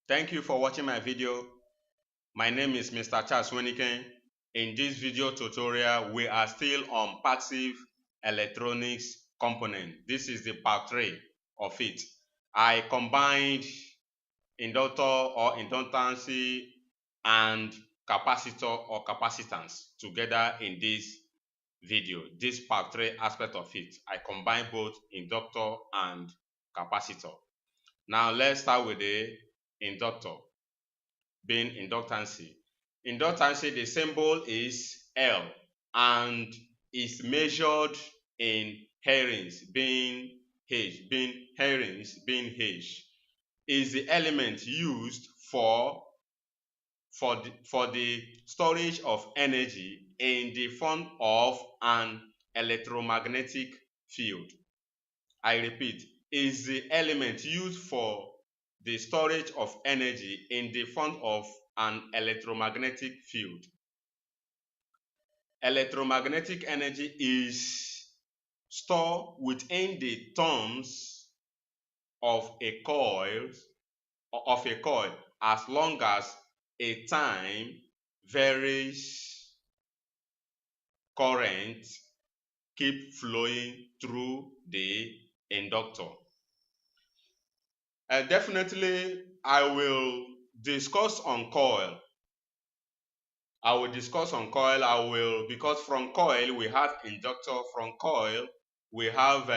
Thank you for watching my video. My name is Mr. Charles Weniken. In this video tutorial, we are still on passive electronics component. This is the part 3 of it. I combined inductor or inductance and capacitor or capacitance together in this video. This part 3 aspect of it. I combine both inductor and capacitor. Now let's start with the inductor, being inductance. Inductance, the symbol is L and is measured in Henries, being H, is the element used for the storage of energy in the form of an electromagnetic field. I repeat, is the element used for the storage of energy in the form of an electromagnetic field. Electromagnetic energy is stored within the terms of a coil as long as a time varies current keep flowing through the inductor. Definitely, I will discuss on coil. Because from coil we have inductor, from coil we have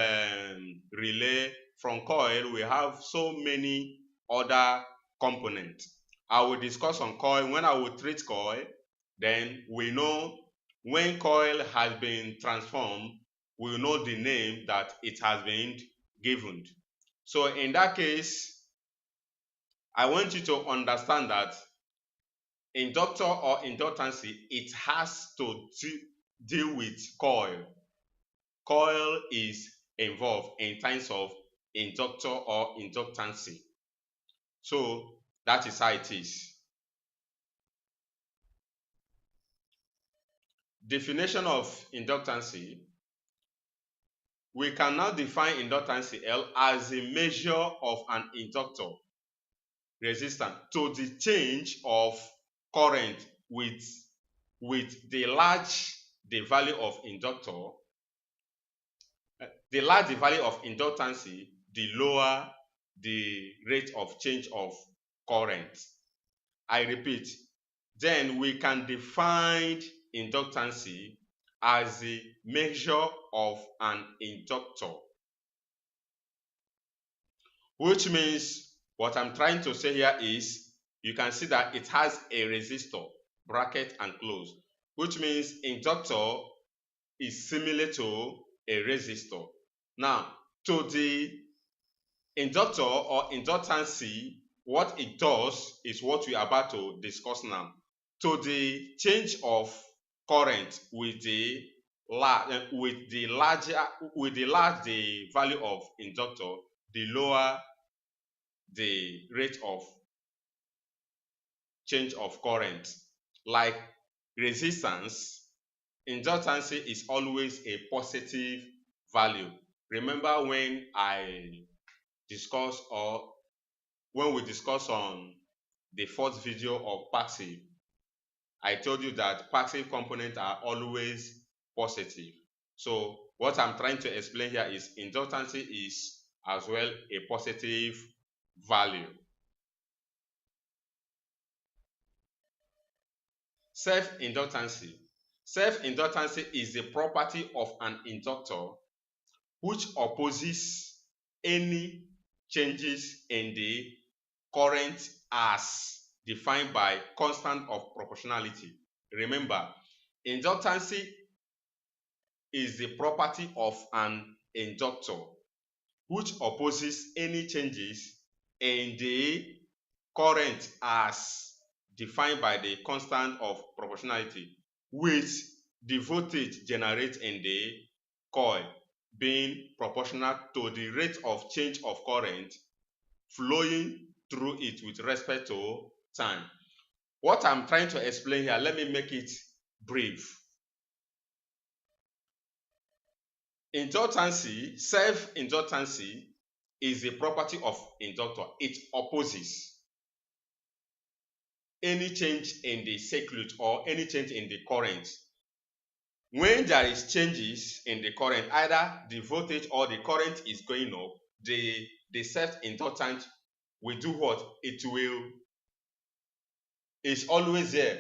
relay, from coil we have so many other components. I will discuss on coil. When I will treat coil, then we know when coil has been transformed, we know the name that it has been given. So in that case, I want you to understand that inductor or inductance, it has to deal with coil. Coil is involved in terms of inductor or inductance. So that is how it is. Definition of inductance. We can now define inductance L as a measure of an inductor resistance to the change of current with the large the value of inductor, the large the value of inductance, the lower the rate of change of current. I repeat, then we can define inductance as the measure of an inductor, which means what I'm trying to say here is you can see that it has a resistor, bracket and close, which means inductor is similar to a resistor. Now, to the inductor or inductance, what it does is what we are about to discuss now. To the change of current with the large the value of inductor, the lower the rate of change of current. Like resistance, inductance is always a positive value. Remember when we discuss on the first video of passive, I told you that passive components are always positive. So what I'm trying to explain here is inductance is as well a positive value. Self-inductance. Self-inductance is the property of an inductor which opposes any changes in the current as defined by constant of proportionality. Remember, inductance is the property of an inductor which opposes any changes in the current as defined by the constant of proportionality, with the voltage generated in the coil being proportional to the rate of change of current flowing through it with respect to time. What I'm trying to explain here, let me make it brief. Inductance, self-inductance, is a property of inductor. It opposes any change in the circuit or any change in the current. When there is changes in the current, either the voltage or the current is going up, the self-inductance will do what? It's always there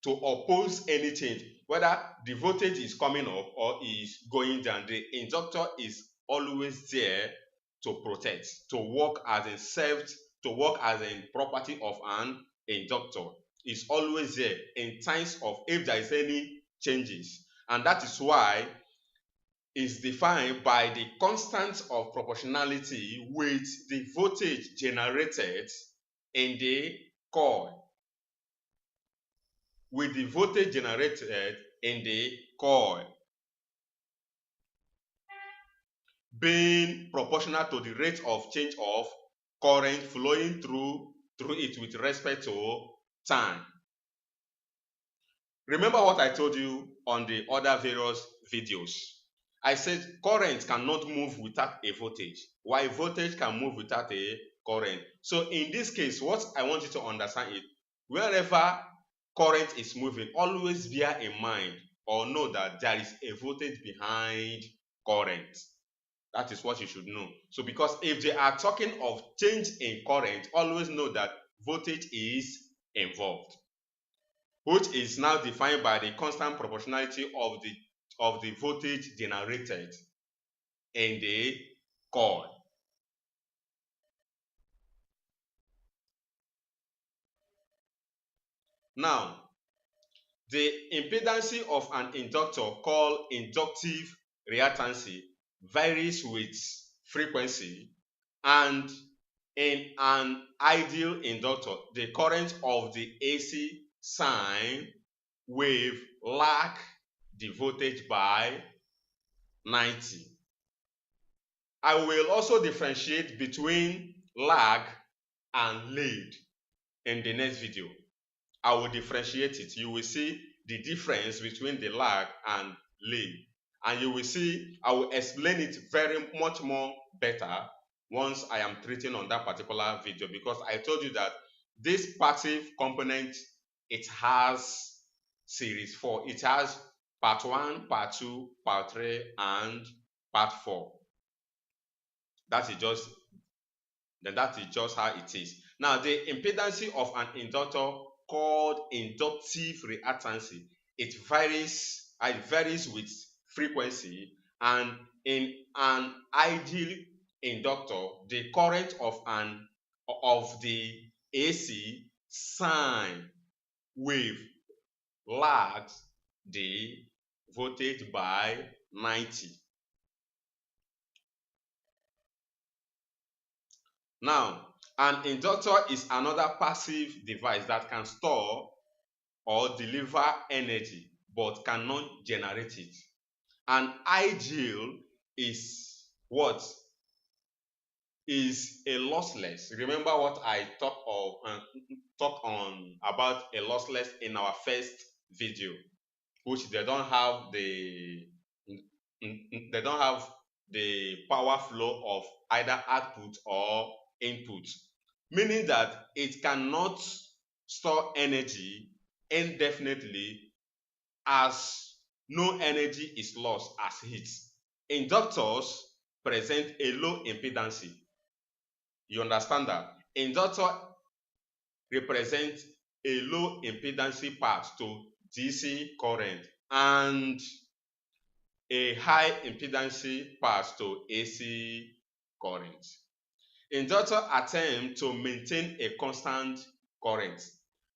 to oppose any change, whether the voltage is coming up or is going down. The inductor is always there to protect, to work as a property of an inductor. It's always there in times of if there is any changes, and that is why it's defined by the constant of proportionality with the voltage generated in the coil. With the voltage generated in the coil being proportional to the rate of change of current flowing through it with respect to time. Remember what I told you on the other various videos. I said current cannot move without a voltage, while voltage can move without a current. So in this case, what I want you to understand is wherever current is moving, always bear in mind or know that there is a voltage behind current. That is what you should know. So because if they are talking of change in current, always know that voltage is involved, which is now defined by the constant proportionality of the voltage generated in the coil. Now, the impedance of an inductor called inductive reactance varies with frequency, and in an ideal inductor, the current of the AC sine wave lag the voltage by 90. I will also differentiate between lag and lead in the next video. I will differentiate it. You will see the difference between the lag and lead. And you will see, I will explain it very much more better once I am treating on that particular video, because I told you that this passive component, it has series 4. It has part 1, part 2, part 3, and part 4. That is just how it is. Now, the impedance of an inductor called inductive reactance, it varies with frequency, and in an ideal inductor, the current of the AC sine wave lags the voltage by 90. Now, an inductor is another passive device that can store or deliver energy but cannot generate it. An ideal is what? Is a lossless. Remember what I talked on about a lossless in our first video, which they don't have the power flow of either output or input, meaning that it cannot store energy indefinitely as no energy is lost as heat. Inductors present a low impedance. You understand that? Inductor represents a low impedance path to DC current and a high impedance path to AC current. Inductor attempt to maintain a constant current.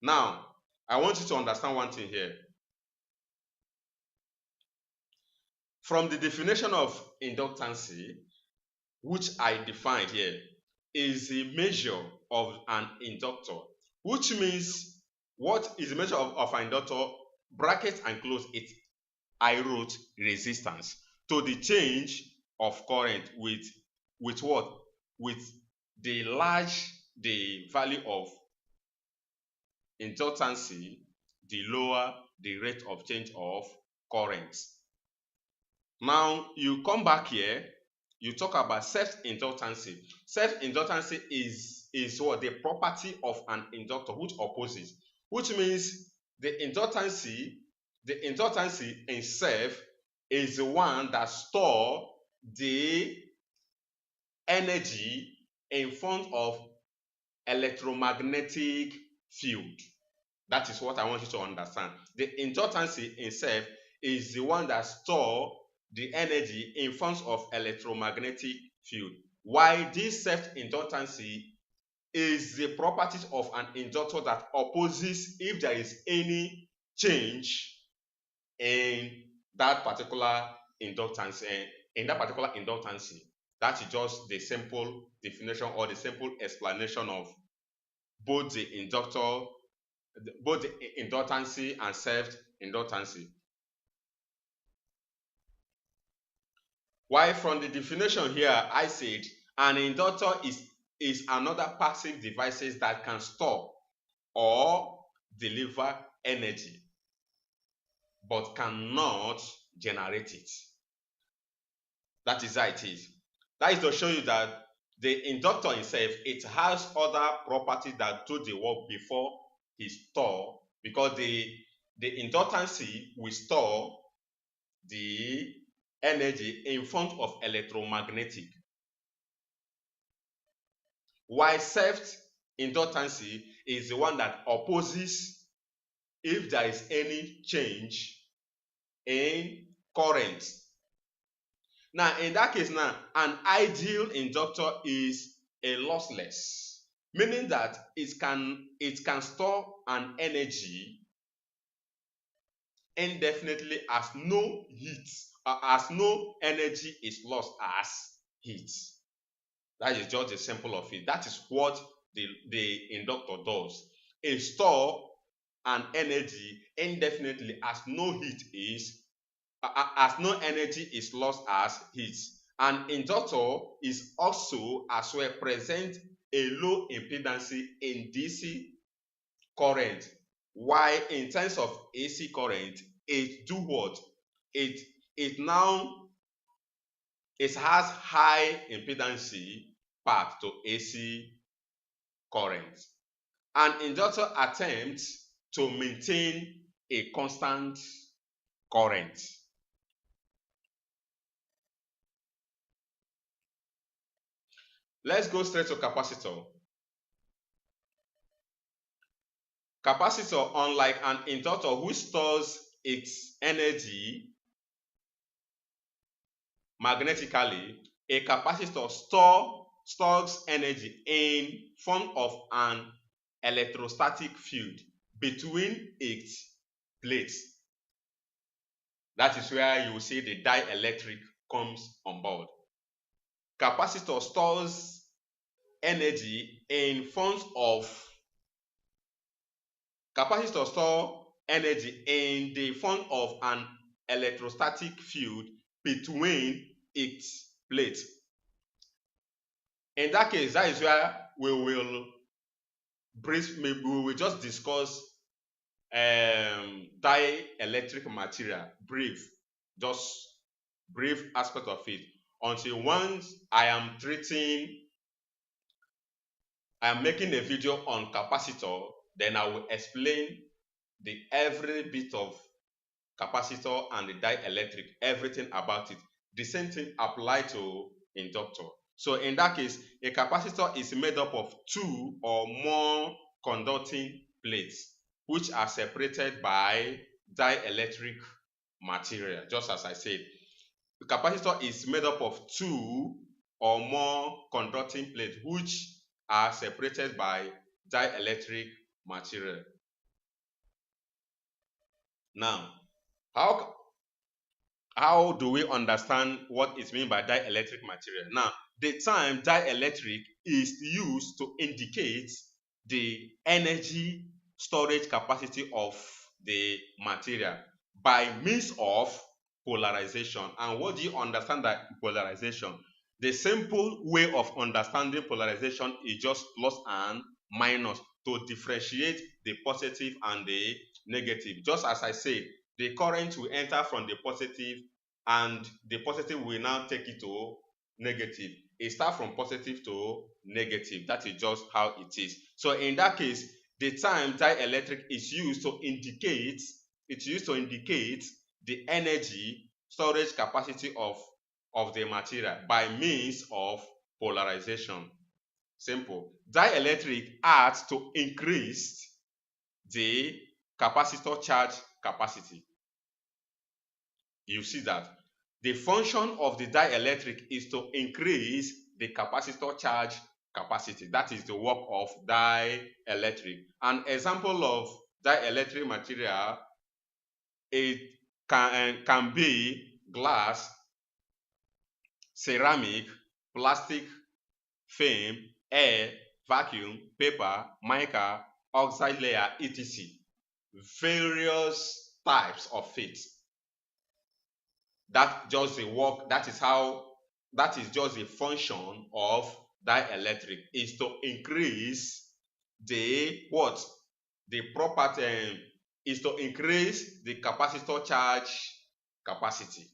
Now, I want you to understand one thing here. From the definition of inductance, which I defined here, is the measure of an inductor, which means what is the measure of an inductor? Bracket and close it. I wrote resistance to the change of current with what? With the value of inductance, the lower the rate of change of current. Now you come back here you talk about self-inductance. Self-inductance is what? The property of an inductor which opposes, which means the inductance in self is the one that store the energy in front of electromagnetic field. That is what I want you to understand. The inductance itself is the one that stores the energy in front of electromagnetic field. While this self-inductance is the properties of an inductor that opposes if there is any change in that particular inductance. That is just the simple definition or the simple explanation of both the inductance and self-inductance. While from the definition here, I said an inductor is another passive device that can store or deliver energy but cannot generate it. That is how it is. That is to show you that the inductor itself, it has other properties that do the work before it store, because the inductance will store the energy in front of electromagnetic, while self-inductance is the one that opposes if there is any change in current. Now, in that case, now an ideal inductor is a lossless, meaning that it can store an energy indefinitely as no heat, as no energy is lost as heat. That is just the simple of it. That is what the inductor does. It stores an energy indefinitely as no heat is, as no energy is lost as heat. An inductor is also as well present a low impedance in DC current, while in terms of AC current, it do what? It has high impedance path to AC current. An inductor attempts to maintain a constant current. Let's go straight to capacitor. Capacitor, unlike an inductor which stores its energy magnetically, a capacitor stores energy in form of an electrostatic field between its plates. That is where you will see the dielectric comes on board. Capacitor stores energy in form of the form of an electrostatic field between its plates. In that case, that is where we will just discuss dielectric material, just brief aspect of it, until once I am making a video on capacitor, then I will explain every bit of capacitor and the dielectric, everything about it. The same thing applies to inductor. So in that case, a capacitor is made up of two or more conducting plates which are separated by dielectric material. Just as I said, the capacitor is made up of two or more conducting plates which are separated by dielectric material. Now, how do we understand what is meant by dielectric material? Now, the term dielectric is used to indicate the energy storage capacity of the material by means of polarization. And what do you understand by polarization? The simple way of understanding polarization is just plus and minus to differentiate the positive and the negative. Just as I said, the current will enter from the positive and the positive will now take it to negative. It starts from positive to negative. That is just how it is. So in that case, the term dielectric is used to indicate the energy storage capacity of the material by means of polarization. Simple. Dielectric acts to increase the capacitor charge capacity. You see that the function of the dielectric is to increase the capacitor charge capacity. That is the work of dielectric. An example of dielectric material, it can be glass, ceramic, plastic, film, air, vacuum, paper, mica, oxide layer, etc. Various types of it. That just the work, that is just the function of dielectric, is to increase the what? The property is to increase the capacitor charge capacity.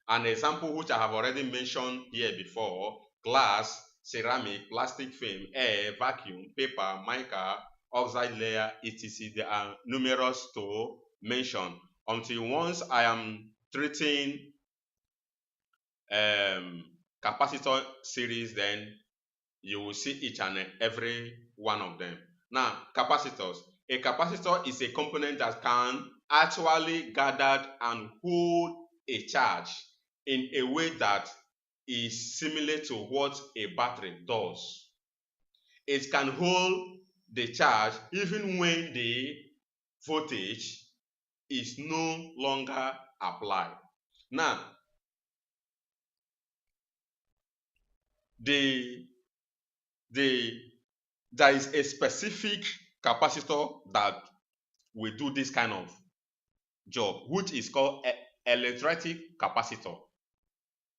An example which I have already mentioned here before: glass, ceramic, plastic film, air, vacuum, paper, mica, oxide layer, etc. There are numerous to mention. Until once I am treating capacitor series, then you will see each and every one of them. Now, capacitors. A capacitor is a component that can actually gather and hold a charge in a way that is similar to what a battery does. It can hold the charge even when the voltage is no longer applied. Now, there is a specific capacitor that will do this kind of job, which is called electrolytic capacitor.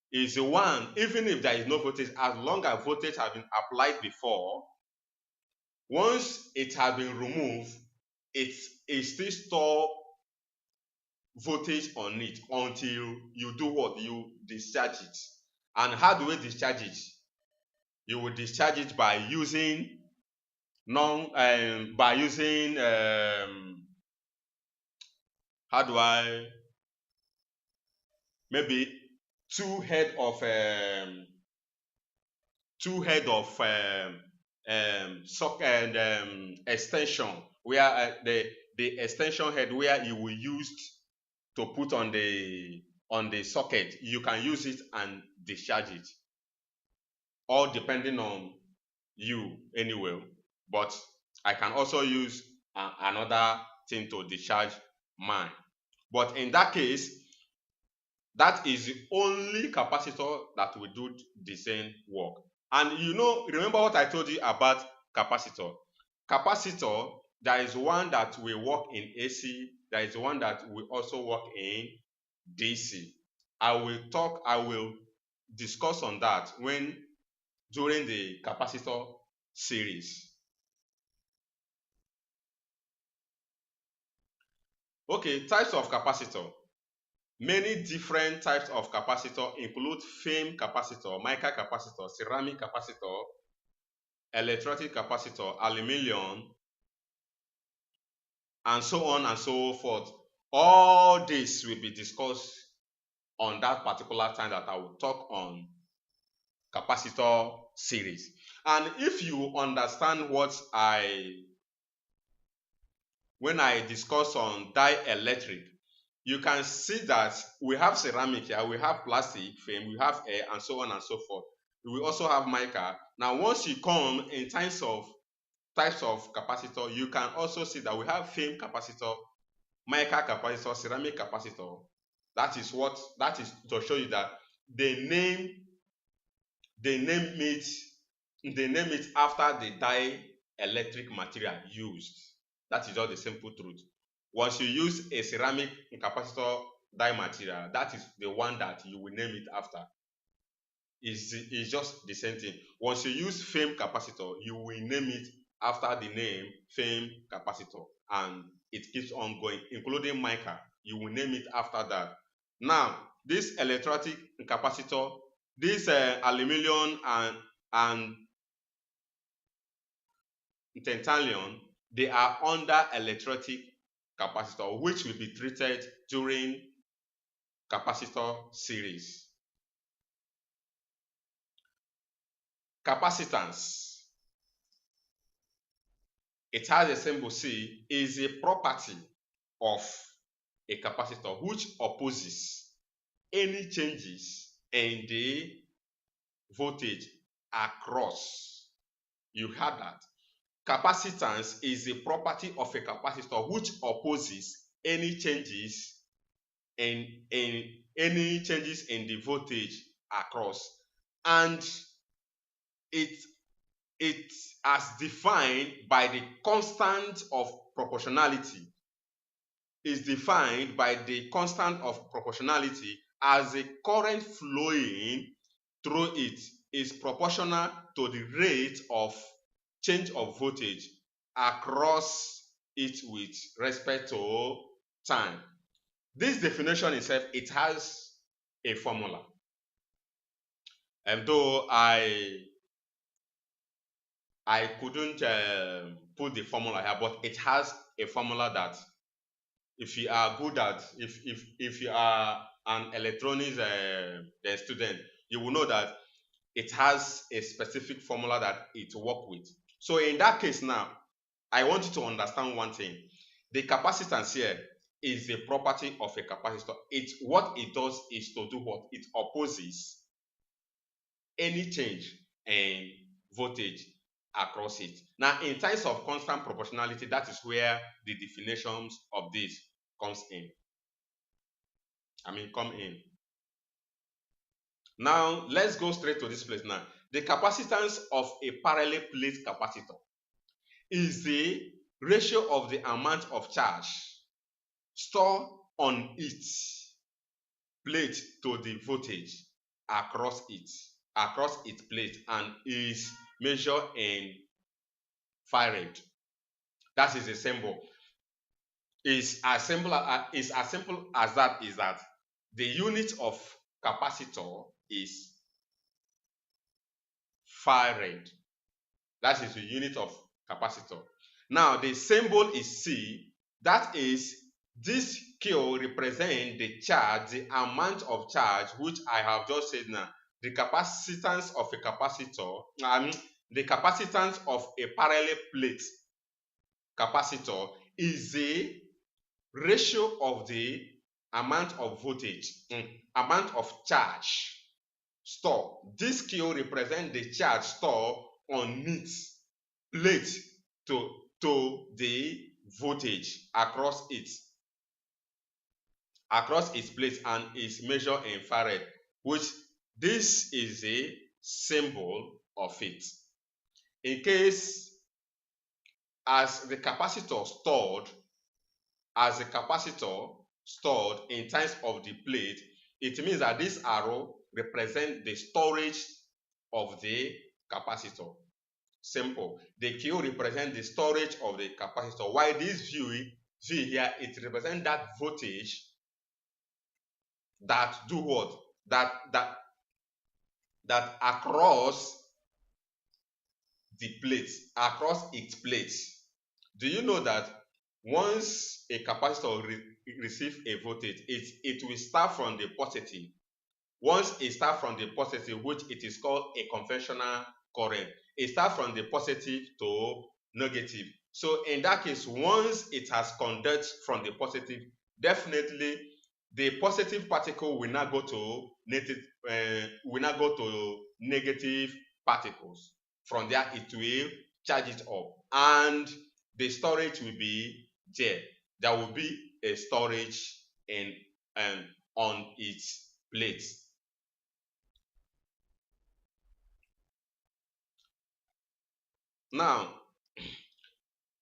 Is the one, even if there is no voltage, as long as voltage has been applied before, once it has been removed, it still store voltage on it until you do what? You discharge it. And how do we discharge it? You will discharge it by using maybe two head of socket extension, where the extension head where you will use to put on the socket, you can use it and discharge it, all depending on you anyway. But I can also use another thing to discharge mine. But in that case, that is the only capacitor that will do the same work. And remember what I told you about capacitor. Capacitor, there is one that will work in AC, there is one that will also work in DC. I will discuss on that during the capacitor series. Okay, types of capacitor. Many different types of capacitor include film capacitor, mica capacitor, ceramic capacitor, electrolytic capacitor, aluminum, and so on and so forth. All this will be discussed on that particular time that I will talk on capacitor series. And if you understand when I discuss on dielectric, you can see that we have ceramic here, we have plastic film, we have air, and so on and so forth. We also have mica. Now, once you come in types of capacitor, you can also see that we have film capacitor, mica capacitor, ceramic capacitor. That is to show you that they name it after the dielectric material used. That is just the simple truth. Once you use a ceramic capacitor die material, that is the one that you will name it after. It's just the same thing. Once you use film capacitor, you will name it after the name film capacitor, and it keeps on going, including mica. You will name it after that. Now, this electrolytic capacitor this aluminum and tantalum, they are under electrolytic capacitor, which will be treated during capacitor series. Capacitance, it has a symbol C, is a property of a capacitor which opposes any changes in the voltage across. You heard that. Capacitance is a property of a capacitor which opposes any changes in the voltage across, and it as defined by the constant of proportionality, is defined by the constant of proportionality as the current flowing through it is proportional to the rate of change of voltage across it with respect to time. This definition itself, it has a formula. And though I couldn't put the formula here, but it has a formula that if you are good at, if you are an electronics student, you will know that it has a specific formula that it works with. So in that case now, I want you to understand one thing. The capacitance here is a property of a capacitor. What it does is to do what? It opposes any change in voltage across it. Now, in terms of constant proportionality, that is where the definitions of this come in. Now, let's go straight to this place now. The capacitance of a parallel plate capacitor is the ratio of the amount of charge stored on its plate to the voltage across its plate, and is measured in farad. That is a symbol. Is as simple as that, is that the unit of capacitor is farad. That is the unit of capacitor. Now the symbol is C. That is, this Q represents the charge, the amount of charge, which I have just said now. The capacitance of a capacitor, the capacitance of a parallel plate capacitor is the ratio of the amount of voltage, amount of charge stored. This Q represents the charge stored on its plate to the voltage across its plate, and is measured in farad, which this is a symbol of it. In case as the capacitor stored in terms of the plate, it means that this arrow represents the storage of the capacitor. Simple. The Q represents the storage of the capacitor, while this V here, it represents that voltage that do what? That across the plate, across its plate. Do you know that once a capacitor receives a voltage, it will start from the positive. Once it starts from the positive, which it is called a conventional current, it starts from the positive to negative. So in that case, once it has conducted from the positive, definitely the positive particle will not go to negative particles. From there, it will charge it up, and the storage will be there. There will be a storage on its plate. Now,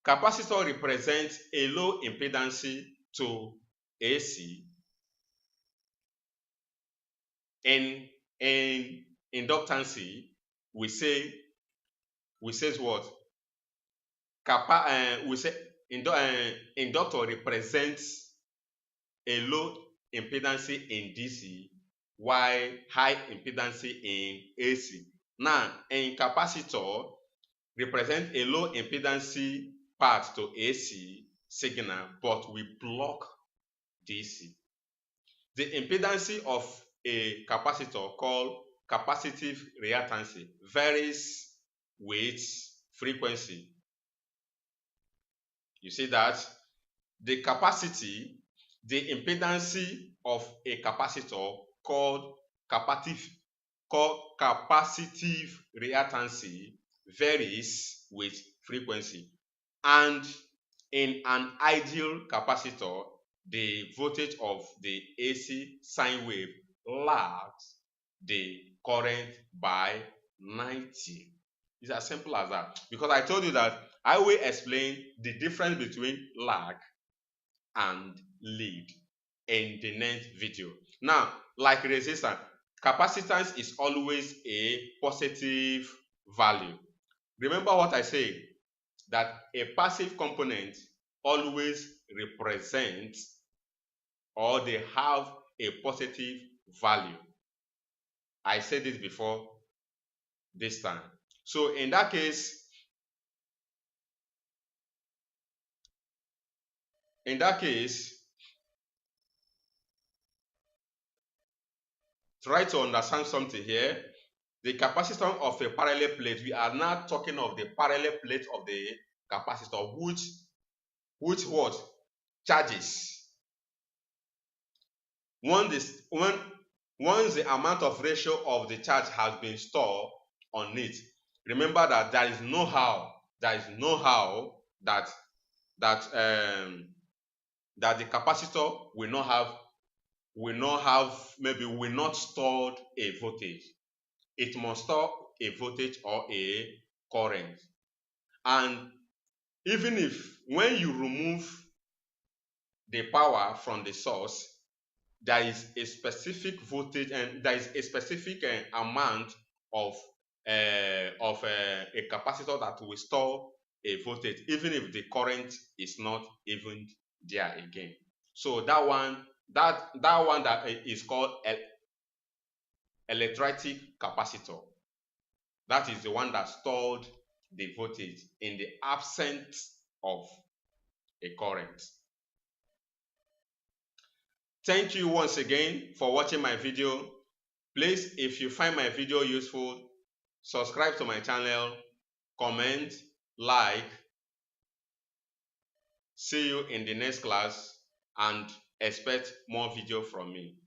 capacitor represents a low impedance to AC. In inductance, we say what? We say inductor represents a low impedance in DC, while high impedance in AC. Now, in capacitor, represent a low impedance part to AC signal, but we block DC. The impedance of a capacitor, called capacitive reactance, varies with frequency. You see that the capacity, the impedance of a capacitor called capacitive reactance varies with frequency. And in an ideal capacitor, the voltage of the AC sine wave lags the current by 90. It's as simple as that. Because I told you that I will explain the difference between lag and lead in the next video. Now, like resistance, capacitance is always a positive value. Remember what I say, that a passive component always represents, or they have, a positive value. I said this before this time. So in that case, try to understand something here. The capacitance of a parallel plate, we are now talking of the parallel plate of the capacitor, which what? Charges. Once the amount of ratio of the charge has been stored on it, remember that there is no how that the capacitor will not stored a voltage. It must store a voltage or a current. And even if when you remove the power from the source, there is a specific voltage and there is a specific amount of a capacitor that will store a voltage, even if the current is not even there again. So that one that is called electrolytic capacitor. That is the one that stored the voltage in the absence of a current. Thank you once again for watching my video. Please, if you find my video useful, subscribe to my channel, comment, like. See you in the next class and expect more video from me.